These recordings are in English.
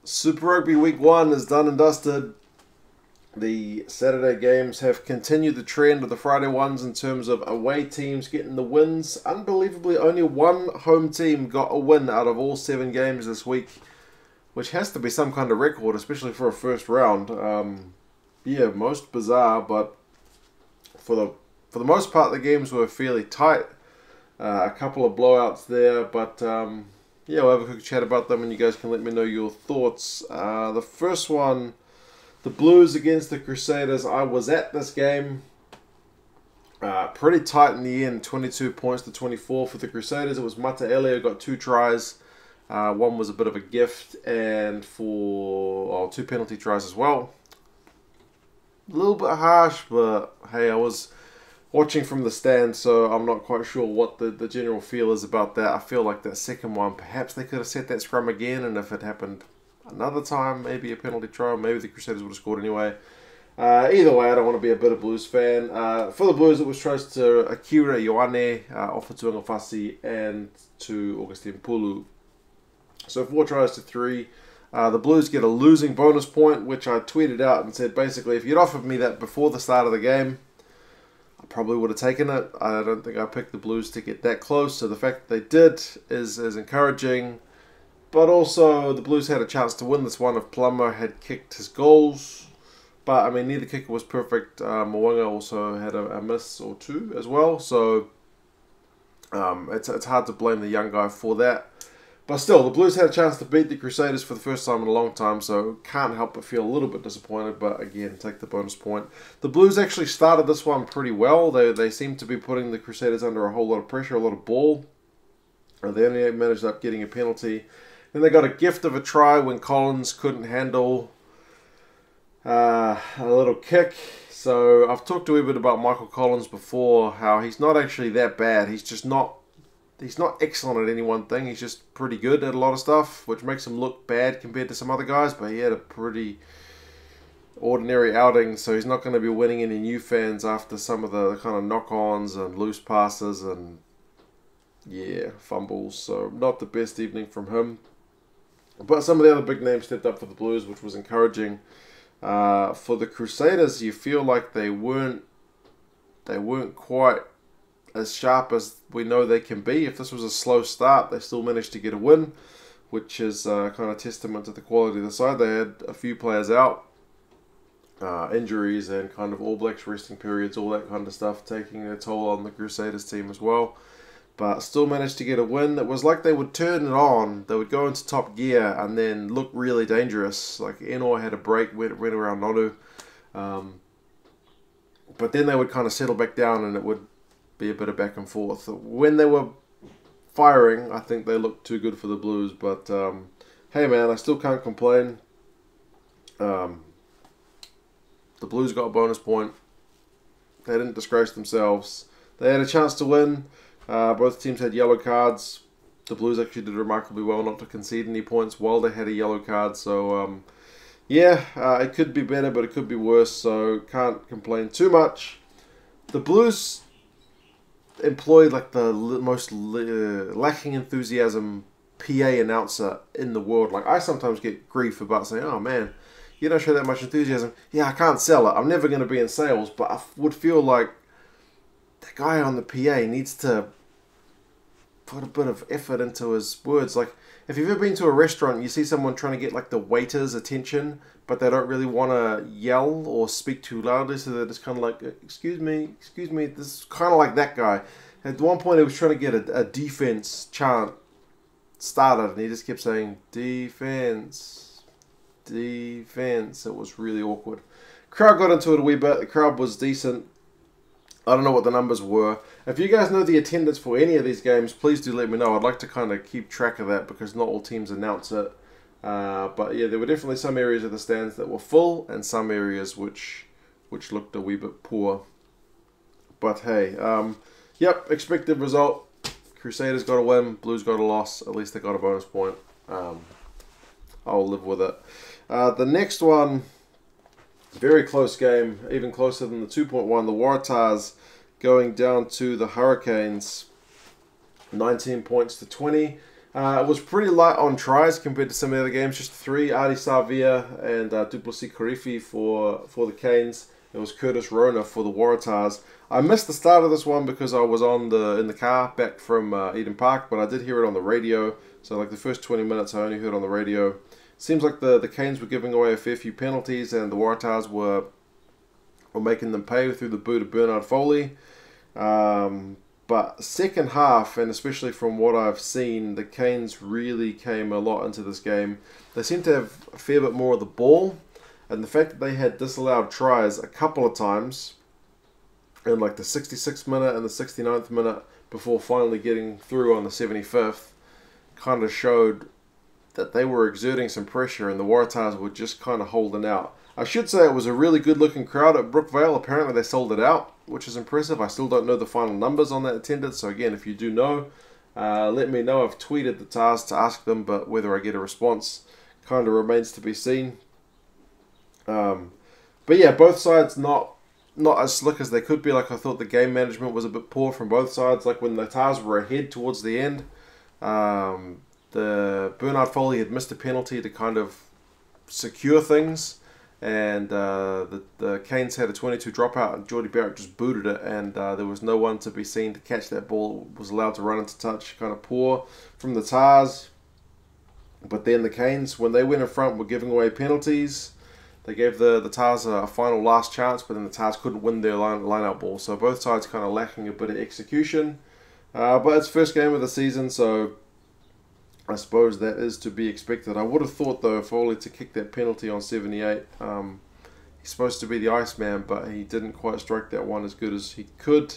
Super Rugby Week 1 is done and dusted. The Saturday games have continued the trend of the Friday ones in terms of away teams getting the wins. Unbelievably, only one home team got a win out of all 7 games this week, which has to be some kind of record, especially for a first round. Yeah, most bizarre, but for the most part, the games were fairly tight. A couple of blowouts there, but yeah, we'll have a quick chat about them and you guys can let me know your thoughts. The first one, the Blues against the Crusaders. I was at this game. Pretty tight in the end, 22 points to 24 for the Crusaders. It was Mata got 2 tries. One was a bit of a gift, and for 2 penalty tries as well. A little bit harsh, but hey, I was watching from the stand, so I'm not quite sure what the general feel is about that. I feel like that second one, perhaps they could have set that scrum again, and if it happened another time, maybe a penalty try, maybe the Crusaders would have scored anyway. Either way, I don't want to be a bitter Blues fan. For the Blues, it was tries to Akira Ioane, Ofa Tuangafasi, and to Augustine Pulu. So 4 tries to 3. The Blues get a losing bonus point, which I tweeted out and said, basically, if you'd offered me that before the start of the game, I probably would have taken it. I don't think I picked the Blues to get that close, so the fact that they did is encouraging. But also, the Blues had a chance to win this one if Plummer had kicked his goals. But, I mean, neither kicker was perfect. Mwanga also had a miss or 2 as well, so it's hard to blame the young guy for that. But still, the Blues had a chance to beat the Crusaders for the first time in a long time, so can't help but feel a little bit disappointed, but again, take the bonus point. The Blues actually started this one pretty well. They seemed to be putting the Crusaders under a whole lot of pressure, a lot of ball. They only managed up getting a penalty. Then they got a gift of a try when Collins couldn't handle a little kick. So I've talked a wee bit about Michael Collins before, how he's not actually that bad. He's not excellent at any one thing. He's just pretty good at a lot of stuff, which makes him look bad compared to some other guys, but he had a pretty ordinary outing, so he's not going to be winning any new fans after some of the kind of knock-ons and loose passes and, yeah, fumbles. So not the best evening from him. But some of the other big names stepped up for the Blues, which was encouraging. For the Crusaders, you feel like they weren't quite as sharp as we know they can be. If this was a slow start, they still managed to get a win, which is kind of testament to the quality of the side. They had a few players out, injuries and kind of All Blacks resting periods, all that kind of stuff, taking a toll on the Crusaders team as well. But still managed to get a win. It was like they would turn it on, they would go into top gear and then look really dangerous. Like Enor had a break, went around Nonu. But then they would kind of settle back down and it would be a bit of back and forth. When they were firing, I think they looked too good for the Blues, but hey man, I still can't complain. The Blues got a bonus point. They didn't disgrace themselves. They had a chance to win. Both teams had yellow cards. The Blues actually did remarkably well not to concede any points while they had a yellow card, so yeah, it could be better, but it could be worse, so can't complain too much. The Blues employed like the most lacking enthusiasm PA announcer in the world. Like, I sometimes get grief about saying, oh man, you don't show that much enthusiasm. Yeah, I can't sell it. I'm never going to be in sales, but I would feel like the guy on the PA needs to put a bit of effort into his words. Like, if you've ever been to a restaurant, you see someone trying to get like the waiter's attention, but they don't really want to yell or speak too loudly, so they're just kind of like, excuse me, this is kind of like that guy. At one point, he was trying to get a defense chant started, and he just kept saying, defense, defense. It was really awkward. Crowd got into it a wee bit. The crowd was decent. I don't know what the numbers were. If you guys know the attendance for any of these games, please do let me know. I'd like to kind of keep track of that because not all teams announce it. But yeah, there were definitely some areas of the stands that were full and some areas which looked a wee bit poor. But hey, yep, expected result. Crusaders got a win, Blues got a loss. At least they got a bonus point. I'll live with it. The next one, very close game, even closer than the 2-point one. The Waratahs going down to the Hurricanes, 19 points to 20. It was pretty light on tries compared to some of the other games. Just 3, Adi Savia and Duplessis Karifi for the Canes. It was Curtis Rona for the Waratahs. I missed the start of this one because I was in the car back from Eden Park, but I did hear it on the radio. So like the first 20 minutes I only heard on the radio. Seems like the Canes were giving away a fair few penalties, and the Waratahs were making them pay through the boot of Bernard Foley. But second half, and especially from what I've seen, the Canes really came a lot into this game. They seem to have a fair bit more of the ball, and the fact that they had disallowed tries a couple of times in like the 66th minute and the 69th minute before finally getting through on the 75th kind of showed that they were exerting some pressure, and the Waratahs were just kind of holding out. I should say it was a really good looking crowd at Brookvale. Apparently they sold it out, which is impressive. I still don't know the final numbers on that attendance, so again, if you do know, let me know. I've tweeted the Tars to ask them, but whether I get a response kind of remains to be seen. But yeah, both sides not as slick as they could be. Like, I thought the game management was a bit poor from both sides. Like when the Tars were ahead towards the end, the Bernard Foley had missed a penalty to kind of secure things, and the Canes had a 22 dropout, and Geordie Barrett just booted it, and there was no one to be seen to catch that ball. It was allowed to run into touch. Kind of poor from the Tars. But then the Canes, when they went in front, were giving away penalties. They gave the Tars a final last chance, but then the Tars couldn't win their line-out ball. So both sides kind of lacking a bit of execution. But it's first game of the season, so I suppose that is to be expected. I would have thought, though, Foley to kick that penalty on 78. He's supposed to be the Iceman, but he didn't quite strike that one as good as he could.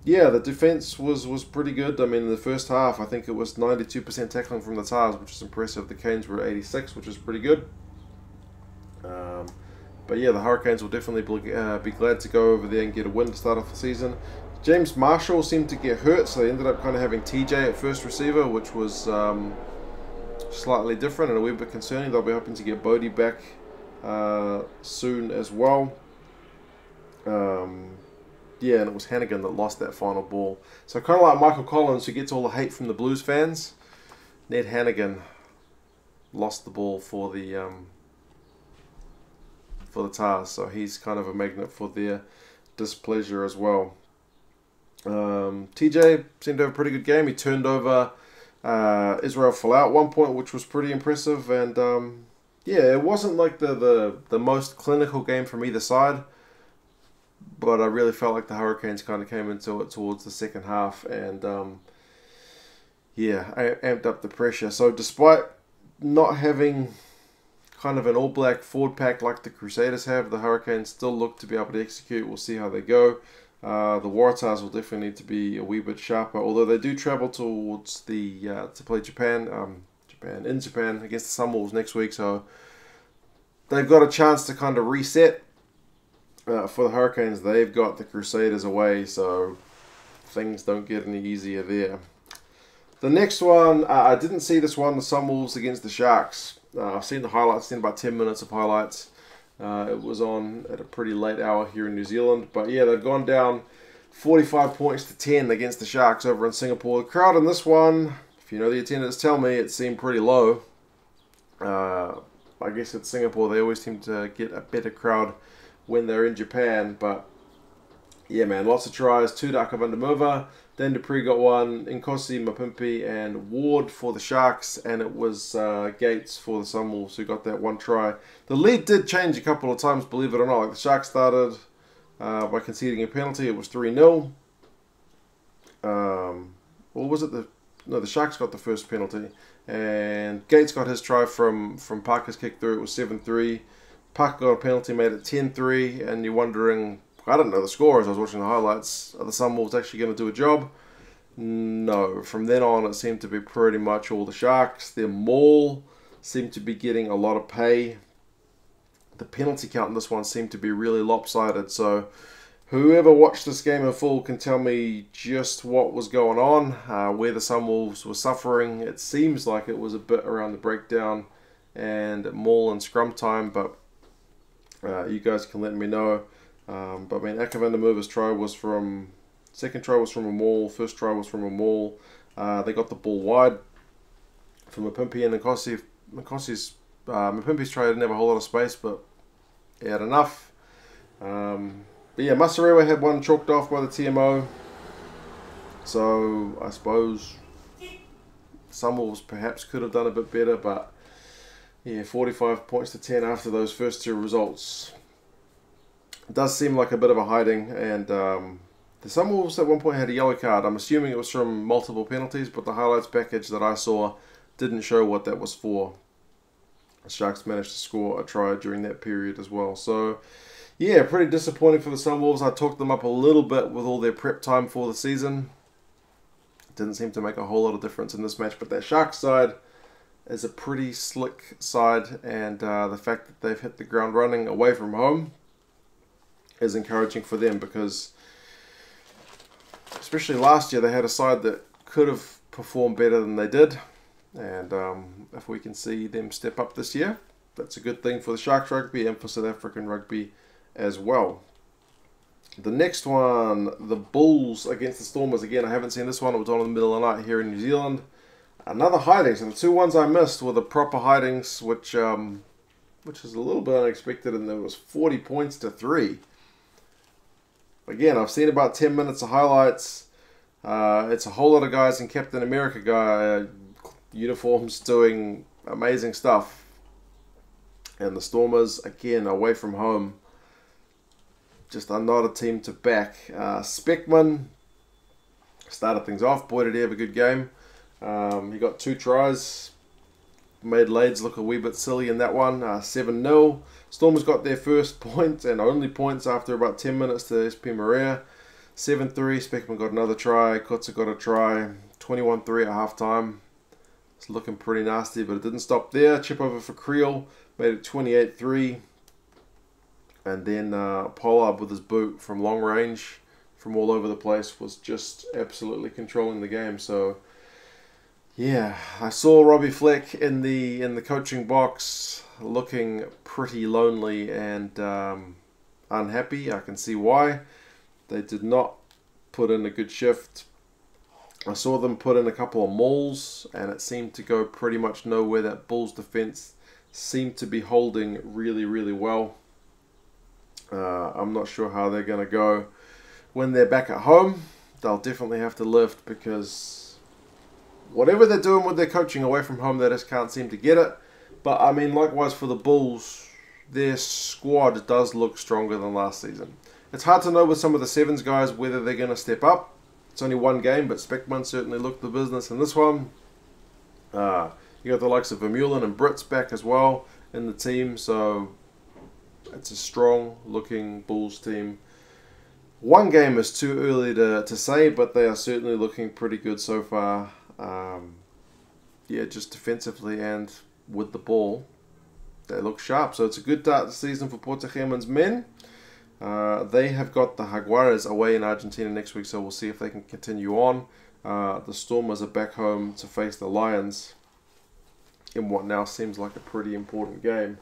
Yeah, the defense was pretty good. I mean, in the first half, I think it was 92% tackling from the Tars, which is impressive. The Canes were at 86, which is pretty good. But yeah, the Hurricanes will definitely be glad to go over there and get a win to start off the season. James Marshall seemed to get hurt, so they ended up kind of having TJ at first receiver, which was slightly different and a wee bit concerning. They'll be hoping to get Bodie back soon as well. Yeah, and it was Hannigan that lost that final ball. So kind of like Michael Collins, who gets all the hate from the Blues fans, Ned Hannigan lost the ball for the Tars. So he's kind of a magnet for their displeasure as well. TJ seemed to have a pretty good game. He turned over Israel Folau at one point, which was pretty impressive. And yeah, it wasn't like the most clinical game from either side, but I really felt like the Hurricanes kind of came into it towards the second half, and yeah, I amped up the pressure. So despite not having kind of an all-black forward pack like the Crusaders have, the Hurricanes still look to be able to execute. We'll see how they go. The Waratahs will definitely need to be a wee bit sharper, although they do travel towards to play Japan against the Sunwolves next week, so they've got a chance to kind of reset. For the Hurricanes, they've got the Crusaders away, so things don't get any easier there. The next one, I didn't see this one, the Sunwolves against the Sharks. I've seen the highlights, seen about 10 minutes of highlights. It was on at a pretty late hour here in New Zealand. But yeah, they've gone down 45 points to 10 against the Sharks over in Singapore. The crowd in this one, if you know the attendance, tell me it seemed pretty low. I guess at Singapore, they always seem to get a better crowd when they're in Japan. But yeah, man, lots of tries. Tudaka Vandamova, Dan Dupree got one, Nkosi, Mapimpi, and Ward for the Sharks, and it was Gates for the Sunwolves who got that one try. The lead did change a couple of times, believe it or not. Like the Sharks started by conceding a penalty. It was 3-0. Or was it the Sharks got the first penalty, and Gates got his try from Parker's kick through. It was 7-3. Parker got a penalty, made it 10-3, and you're wondering, I didn't know the score as I was watching the highlights. Are the Sunwolves actually going to do a job? No. From then on, it seemed to be pretty much all the Sharks. Their maul seemed to be getting a lot of pay. The penalty count in this one seemed to be really lopsided. So whoever watched this game in full can tell me just what was going on, where the Sunwolves were suffering. It seems like it was a bit around the breakdown and maul and scrum time, but you guys can let me know. But I mean, Akavandamova's second try was from a maul, first try was from a maul. They got the ball wide from Mapimpi and Nkosi. Mapimpi's try didn't have a whole lot of space, but he had enough. But yeah, Masarewa had one chalked off by the TMO. So I suppose some Wolves perhaps could have done a bit better, but yeah, 45 points to 10 after those first two results. It does seem like a bit of a hiding, and the Wolves at one point had a yellow card. I'm assuming it was from multiple penalties, but the highlights package that I saw didn't show what that was for. The Sharks managed to score a try during that period as well. So yeah, pretty disappointing for the Sunwolves. I talked them up a little bit with all their prep time for the season. Didn't seem to make a whole lot of difference in this match, but that Sharks side is a pretty slick side, and the fact that they've hit the ground running away from home is encouraging for them, because especially last year they had a side that could have performed better than they did, and if we can see them step up this year, that's a good thing for the Sharks rugby and for South African rugby as well. The next one, the Bulls against the Stormers. Again, I haven't seen this one. It was on in the middle of the night here in New Zealand. Another hiding. So the two ones I missed were the proper hidings, which is a little bit unexpected, and there was 40 points to 3. Again, I've seen about 10 minutes of highlights. It's a whole lot of guys in Captain America uniforms doing amazing stuff. And the Stormers, again, away from home, just are not a team to back. Speckman started things off. Boy, did he have a good game. He got 2 tries. Made Lades look a wee bit silly in that one. 7-0. Stormers got their first point and only points after about 10 minutes to SP Maria. 7-3. Speckman got another try. Kotza got a try. 21-3 at half time. It's looking pretty nasty, but it didn't stop there. Chip over for Creel. Made it 28-3. And then Pollard with his boot from long range, from all over the place, was just absolutely controlling the game. So yeah, I saw Robbie Fleck in the coaching box looking pretty lonely and unhappy. I can see why. They did not put in a good shift. I saw them put in a couple of mauls, and it seemed to go pretty much nowhere. That Bulls defense seemed to be holding really, really well. I'm not sure how they're going to go when they're back at home. They'll definitely have to lift, because whatever they're doing with their coaching away from home, they just can't seem to get it. But I mean, likewise for the Bulls, their squad does look stronger than last season. It's hard to know with some of the Sevens guys whether they're going to step up. It's only one game, but Speckman certainly looked the business in this one. You got the likes of Vermeulen and Brits back as well in the team, so it's a strong-looking Bulls team. One game is too early to say, but they are certainly looking pretty good so far. Yeah, just defensively and with the ball, they look sharp. So it's a good start to the season for Portugeman's men. They have got the Jaguares away in Argentina next week, so we'll see if they can continue on. The Stormers are back home to face the Lions in what now seems like a pretty important game.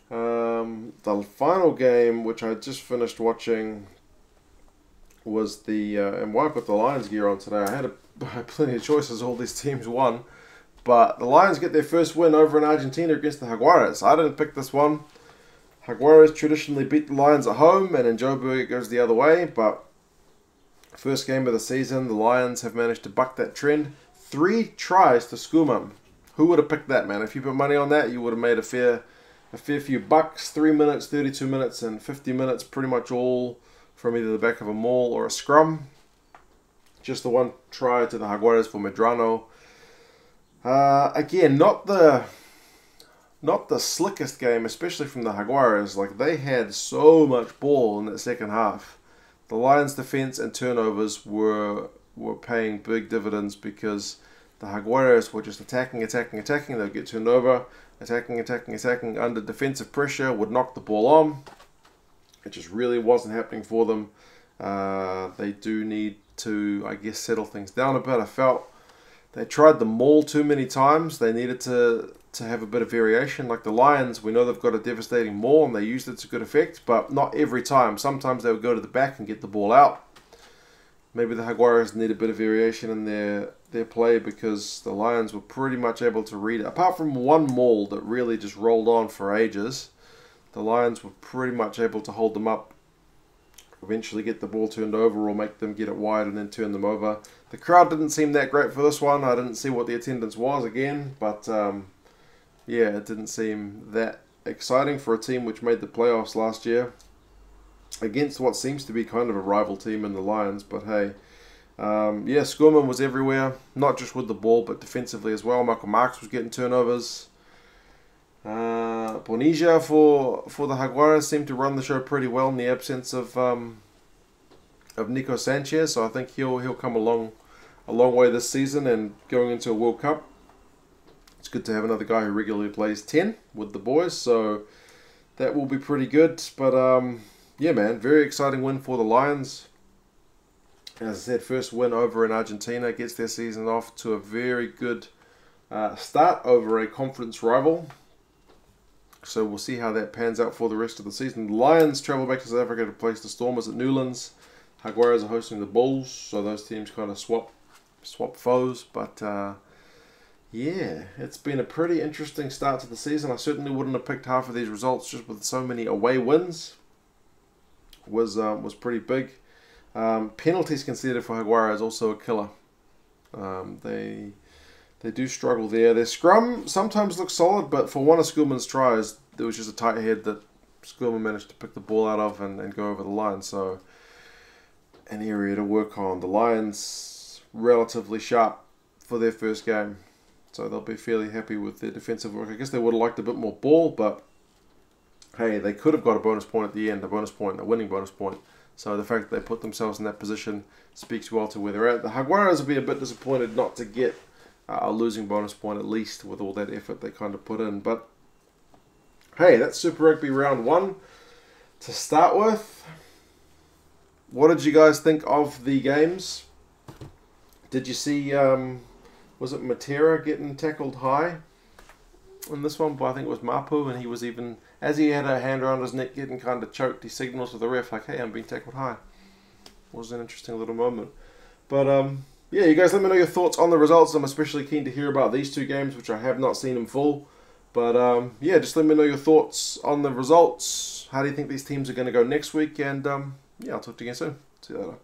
The final game, which I just finished watching, was the and why I put the Lions gear on today. I had plenty of choices. All these teams won, but the Lions get their first win over in Argentina against the Jaguares. I didn't pick this one. Jaguares traditionally beat the Lions at home, and in Joburg it goes the other way. But first game of the season, the Lions have managed to buck that trend. 3 tries to Schoeman. Who would have picked that, man? If you put money on that, you would have made a fair few bucks. 3 minutes, 32 minutes, and 50 minutes, pretty much all from either the back of a maul or a scrum. Just the one try to the Jaguares for Medrano. Again, not the slickest game, especially from the Jaguares. Like, they had so much ball in that second half. The Lions' defense and turnovers were paying big dividends, because the Jaguares were just attacking. They'd get turned over. Attacking under defensive pressure, would knock the ball on. It just really wasn't happening for them. They do need to, I guess, settle things down a bit. I felt they tried the maul too many times. They needed to have a bit of variation. Like the Lions, we know they've got a devastating maul, and they used it to good effect, but not every time. Sometimes they would go to the back and get the ball out. maybe the Jaguares need a bit of variation in their play, because the Lions were pretty much able to read it. Apart from one maul that really just rolled on for ages, the Lions were pretty much able to hold them up, eventually get the ball turned over or make them get it wide and then turn them over. The crowd didn't seem that great for this one. I didn't see what the attendance was again, but yeah, it didn't seem that exciting for a team which made the playoffs last year against what seems to be kind of a rival team in the Lions. But hey, yeah, Skurman was everywhere, not just with the ball, but defensively as well. Michael Marks was getting turnovers. Bonija for the Jaguares seemed to run the show pretty well in the absence of Nico Sanchez, so I think he'll come a long way this season, and going into a World Cup, it's good to have another guy who regularly plays 10 with the boys, so that will be pretty good. But yeah, man, very exciting win for the Lions. As I said, first win over in Argentina, gets their season off to a very good start over a conference rival. So we'll see how that pans out for the rest of the season. The Lions travel back to South Africa to place the Stormers at Newlands. Jaguares are hosting the Bulls, so those teams kind of swap foes. But yeah, it's been a pretty interesting start to the season. I certainly wouldn't have picked half of these results just with so many away wins. Was pretty big. Penalties conceded for Jaguares also a killer. They do struggle there. Their scrum sometimes looks solid, but for one of Schoolman's tries, there was just a tight head that Schoolman managed to pick the ball out of and go over the line. So an area to work on. The Lions relatively sharp for their first game, so they'll be fairly happy with their defensive work. I guess they would have liked a bit more ball, but hey, they could have got a bonus point at the end, a winning bonus point. So the fact that they put themselves in that position speaks well to where they're at. The Jaguares will be a bit disappointed not to get a losing bonus point at least with all that effort they kind of put in. But hey, that's Super Rugby round 1 to start with. What did you guys think of the games? Did you see, was it Matera getting tackled high in this one? But I think it was Mapu, and he was even, as he had a hand around his neck getting kind of choked, he signals to the ref like, hey, I'm being tackled high. It was an interesting little moment. But yeah, you guys let me know your thoughts on the results. I'm especially keen to hear about these two games, which I have not seen in full. But yeah, just let me know your thoughts on the results. How do you think these teams are going to go next week? And yeah, I'll talk to you again soon. See you later.